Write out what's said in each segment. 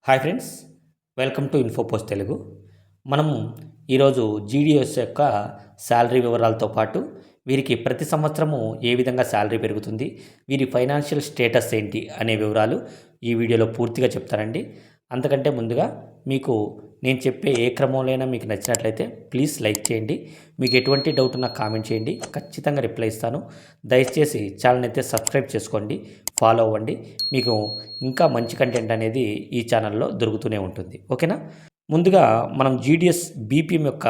Hi friends, welcome to Infopost Telugu. మనం ఈరోజు GDS యొక్క శాలరీ వివరాలతో పాటు వీరికి ప్రతి సంవత్సరము ఏ విధంగా శాలరీ పెరుగుతుంది, వీరి ఫైనాన్షియల్ స్టేటస్ ఏంటి అనే వివరాలు ఈ వీడియోలో పూర్తిగా చెప్తానండి. అంతకంటే ముందుగా మీకు నేను చెప్పే ఏ క్రమంలో మీకు నచ్చినట్లయితే ప్లీజ్ లైక్ చేయండి. మీకు ఎటువంటి డౌట్ ఉన్నా కామెంట్ చేయండి, ఖచ్చితంగా రిప్లై ఇస్తాను. దయచేసి ఛానల్ని అయితే సబ్స్క్రైబ్ చేసుకోండి, ఫాలో అవ్వండి. మీకు ఇంకా మంచి కంటెంట్ అనేది ఈ ఛానల్లో దొరుకుతూనే ఉంటుంది. ఓకేనా? ముందుగా మనం జీడిఎస్ బీపీఎం యొక్క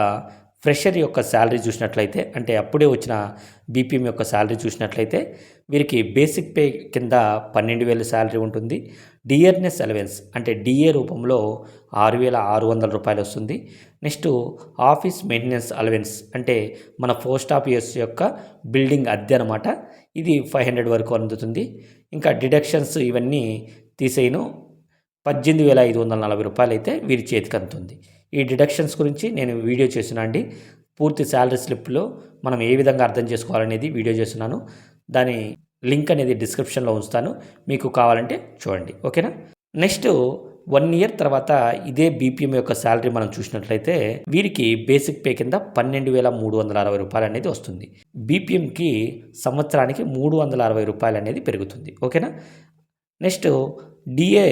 ఫ్రెషర్ యొక్క శాలరీ చూసినట్లయితే, అంటే అప్పుడే వచ్చిన బీపీఎం యొక్క శాలరీ చూసినట్లయితే వీరికి బేసిక్ పే కింద 12,000 శాలరీ ఉంటుంది. డియర్నెస్ అలవెన్స్ అంటే డిఏ రూపంలో 6,600 రూపాయలు వస్తుంది. నెక్స్ట్ ఆఫీస్ మెయింటెనెన్స్ అలవెన్స్ అంటే మన పోస్ట్ ఆఫీస్ యొక్క బిల్డింగ్ అద్దె అనమాట. ఇది 500 వరకు అందుతుంది. ఇంకా డిడక్షన్స్ ఇవన్నీ తీసేయను 18,540 రూపాయలు అయితే వీరి చేతికి అందుతుంది. ఈ డిడక్షన్స్ గురించి నేను వీడియో చేసిన అండి. పూర్తి శాలరీ స్లిప్లో మనం ఏ విధంగా అర్థం చేసుకోవాలనేది వీడియో చేస్తున్నాను. దాని లింక్ అనేది డిస్క్రిప్షన్లో ఉంచుతాను, మీకు కావాలంటే చూడండి. ఓకేనా? నెక్స్ట్ 1 ఇయర్ తర్వాత ఇదే బీపీఎం యొక్క శాలరీ మనం చూసినట్లయితే వీరికి బేసిక్ పే కింద 12,360 రూపాయలు అనేది వస్తుంది. బీపీఎంకి సంవత్సరానికి 360 రూపాయలు అనేది పెరుగుతుంది. ఓకేనా? నెక్స్ట్ డిఏ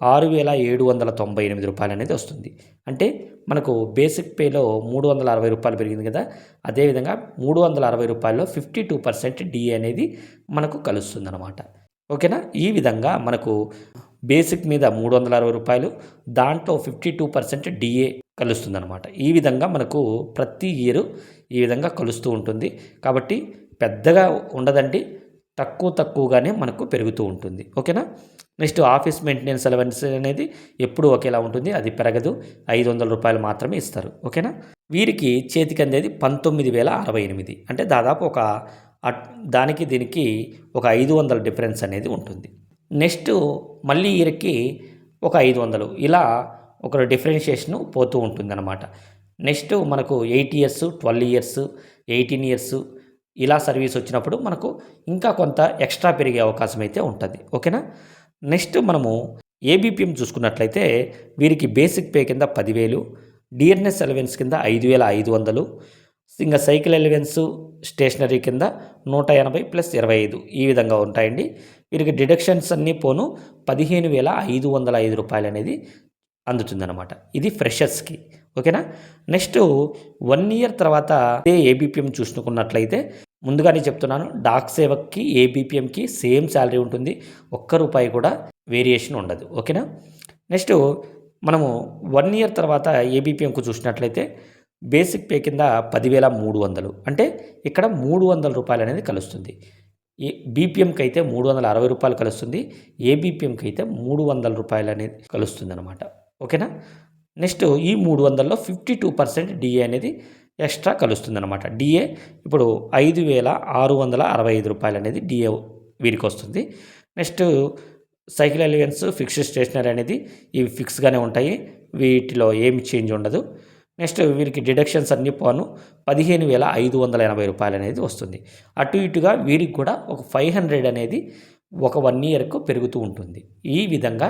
6,798 రూపాయలు అనేది వస్తుంది. అంటే మనకు బేసిక్ పేలో 360 రూపాయలు పెరిగింది కదా, అదేవిధంగా 360 రూపాయల్లో 52% డిఏ అనేది మనకు కలుస్తుంది అనమాట. ఓకేనా? ఈ విధంగా మనకు బేసిక్ మీద 360 రూపాయలు, దాంట్లో 52% డిఏ కలుస్తుంది అనమాట. ఈ విధంగా మనకు ప్రతి ఇయర్ ఈ విధంగా కలుస్తూ ఉంటుంది. కాబట్టి పెద్దగా ఉండదండి, తక్కువగానే మనకు పెరుగుతూ ఉంటుంది. ఓకేనా? నెక్స్ట్ ఆఫీస్ మెయింటెనెన్స్ అలవెన్స్ అనేది ఎప్పుడు ఒకేలా ఉంటుంది, అది పెరగదు. 500 రూపాయలు మాత్రమే ఇస్తారు. ఓకేనా? వీరికి చేతికి అందేది 19,068, అంటే దాదాపు ఒక దానికి దీనికి ఒక 500 డిఫరెన్స్ అనేది ఉంటుంది. నెక్స్ట్ మళ్ళీ ఇయర్కి ఒక 500 ఇలా ఒక డిఫరెన్షియేషన్ పోతూ ఉంటుంది అనమాట. నెక్స్ట్ మనకు 8 ఇయర్స్, 12 ఇయర్స్, 18 ఇయర్స్ ఇలా సర్వీస్ వచ్చినప్పుడు మనకు ఇంకా కొంత ఎక్స్ట్రా పెరిగే అవకాశం అయితే ఉంటుంది. ఓకేనా? నెక్స్ట్ మనము ఏబీపీఎం చూసుకున్నట్లయితే వీరికి బేసిక్ పే కింద 10,000, డియర్నెస్ అలవెన్స్ కింద 5,500, ఇంకా సైకిల్ అలవెన్స్ స్టేషనరీ కింద 180 ప్లస్ 25 ఈ విధంగా ఉంటాయండి. వీరికి డిడక్షన్స్ అన్నీ పోను 15,505 రూపాయలు అనేది అందుతుందన్నమాట. ఇది ఫ్రెషర్స్కి. ఓకేనా? నెక్స్ట్ 1 ఇయర్ తర్వాత అదే ఏబీపీఎం చూసుకున్నట్లయితే ముందుగానే చెప్తున్నాను, డాక్ సేవక్కి ఏబీపీఎంకి సేమ్ శాలరీ ఉంటుంది. ₹1 కూడా వేరియేషన్ ఉండదు. ఓకేనా? నెక్స్ట్ మనము 1 ఇయర్ తర్వాత ఏబీపీఎంకు చూసినట్లయితే బేసిక్ పే కింద 10,300, అంటే ఇక్కడ 300 రూపాయలు అనేది కలుస్తుంది. బీపీఎంకి అయితే 360 రూపాయలు కలుస్తుంది, ఏబీపీఎంకి అయితే 300 రూపాయలు అనేది కలుస్తుంది అనమాట. ఓకేనా? నెక్స్ట్ ఈ 300లో 52% డిఏ అనేది ఎక్స్ట్రా కలుస్తుంది అనమాట. డిఏ ఇప్పుడు 5,665 రూపాయలు అనేది డిఏ వీరికి వస్తుంది. Next cycle allowance, fixed stationery అనేది ఇవి ఫిక్స్గానే ఉంటాయి, వీటిలో ఏమి చేంజ్ ఉండదు. నెక్స్ట్ వీరికి డిడక్షన్స్ అన్నీ పోను 15,580 రూపాయలు అనేది వస్తుంది. అటు ఇటుగా వీరికి కూడా ఒక 500 అనేది ఒక 1 ఇయర్కు పెరుగుతూ ఉంటుంది. ఈ విధంగా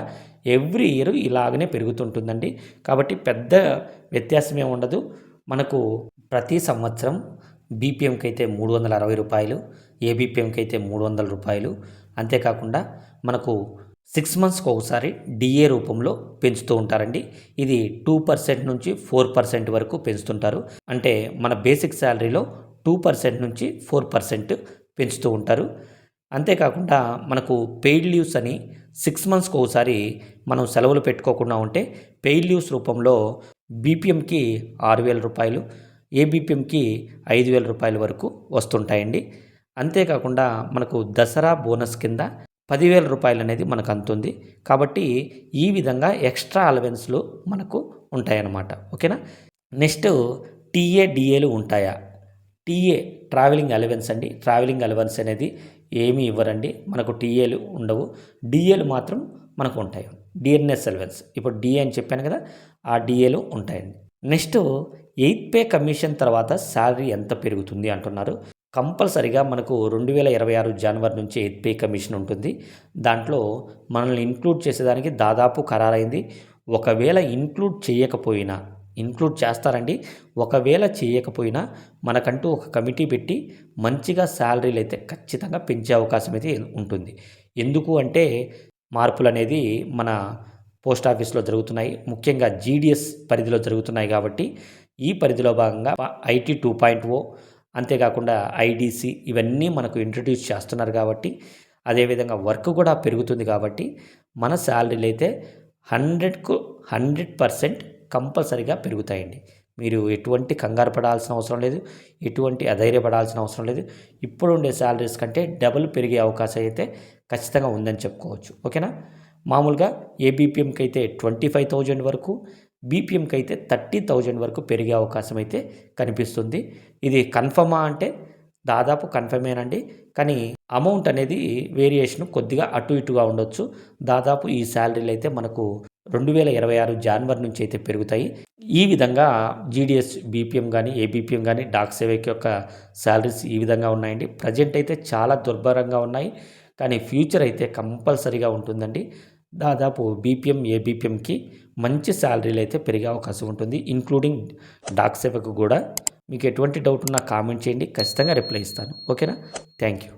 ఎవ్రీ ఇయర్ ఇలాగనే పెరుగుతుంటుందండి. కాబట్టి పెద్ద వ్యత్యాసమే ఉండదు. మనకు ప్రతి సంవత్సరం బీపీఎంకి అయితే 360 రూపాయలు, ఏబీపీఎంకి అయితే 300 రూపాయలు. అంతేకాకుండా మనకు 6 మంత్స్కి ఒకసారి డిఏ రూపంలో పెంచుతూ ఉంటారండి. ఇది 2% నుంచి 4% వరకు పెంచుతుంటారు. అంటే మన బేసిక్ శాలరీలో 2% నుంచి 4% పెంచుతూ ఉంటారు. అంతేకాకుండా మనకు పెయిడ్ లీవ్స్ అని 6 మంత్స్కి ఒకసారి మనం సెలవులు పెట్టుకోకుండా ఉంటే పెయిడ్ లీవ్స్ రూపంలో బీపీఎంకి 6,000 రూపాయలు, ఏబీపీఎంకి 5,000 రూపాయల వరకు వస్తుంటాయండి. అంతేకాకుండా మనకు దసరా బోనస్ కింద 10,000 రూపాయలు అనేది మనకు అందుతుంది. కాబట్టి ఈ విధంగా ఎక్స్ట్రా అలవెన్స్లు మనకు ఉంటాయన్నమాట. ఓకేనా? నెక్స్ట్ టీఏ డిఏలు ఉంటాయా? టీఏ ట్రావెలింగ్ అలవెన్స్ అండి. ట్రావెలింగ్ అలవెన్స్ అనేది ఏమీ ఇవ్వరండి, మనకు టీఏలు ఉండవు. డిఏలు మాత్రం మనకు ఉంటాయి. డియర్నెస్ అలవెన్స్ ఇప్పుడు డిఏ అని చెప్పాను కదా, ఆ డిఏలు ఉంటాయండి. నెక్స్ట్ 8th పే కమిషన్ తర్వాత శాలరీ ఎంత పెరుగుతుంది అంటున్నారు. కంపల్సరిగా మనకు 2026 జనవరి నుంచి 8th పే కమిషన్ ఉంటుంది. దాంట్లో మనల్ని ఇంక్లూడ్ చేసేదానికి దాదాపు ఖరారైంది ఒకవేళ ఇంక్లూడ్ చేస్తారండి. ఒకవేళ చేయకపోయినా మనకంటూ ఒక కమిటీ పెట్టి మంచిగా శాలరీలు అయితే ఖచ్చితంగా పెంచే అవకాశం అయితే ఉంటుంది. ఎందుకు అంటే మార్పులనేది మన పోస్ట్ ఆఫీస్‌లో జరుగుతున్నాయి. ముఖ్యంగా జీడీఎస్ పరిధిలో జరుగుతున్నాయి కాబట్టి ఈ పరిధిలో భాగంగా ఐటీ 2.0 అంతేకాకుండా ఐడీసీ ఇవన్నీ మనకు ఇంట్రడ్యూస్ చేస్తున్నారు కాబట్టి అదేవిధంగా వర్క్ కూడా పెరుగుతుంది కాబట్టి మన శాలరీలు అయితే 100కు 100% కంపల్సరీగా పెరుగుతాయండి. మీరు ఎటువంటి కంగారు పడాల్సిన అవసరం లేదు. ఎటువంటి అధైర్యపడాల్సిన అవసరం లేదు. ఇప్పుడుండే శాలరీస్ కంటే డబుల్ పెరిగే అవకాశం అయితే ఖచ్చితంగా ఉందని చెప్పుకోవచ్చు. ఓకేనా? మామూలుగా ఏబీపీఎంకి అయితే 25,000 వరకు, బీపీఎంకి అయితే 30,000 వరకు పెరిగే అవకాశం అయితే కనిపిస్తుంది. ఇది కన్ఫర్మా అంటే దాదాపు కన్ఫర్మేనండి. కానీ అమౌంట్ అనేది వేరియేషన్ కొద్దిగా అటు ఇటుగా ఉండొచ్చు. దాదాపు ఈ శాలరీలు అయితే మనకు 2026 జనవరి నుంచి అయితే పెరుగుతాయి. ఈ విధంగా జీడీఎస్, బీపీఎం కానీ, ఏబీపీఎం కానీ, డాక్ సేవక్ యొక్క శాలరీస్ ఈ విధంగా ఉన్నాయండి. ప్రజెంట్ అయితే చాలా దుర్భరంగా ఉన్నాయి. కానీ ఫ్యూచర్ అయితే కంపల్సరీగా ఉంటుందండి. దాదాపు బీపీఎం, ఏబీపీఎంకి మంచి శాలరీలు అయితే పెరిగే అవకాశం ఉంటుంది. ఇంక్లూడింగ్ డాక్ సేవకు కూడా. మీకు ఎటువంటి డౌట్ ఉన్నా కామెంట్ చేయండి. ఖచ్చితంగా రిప్లై ఇస్తాను. ఓకేనా? Thank you.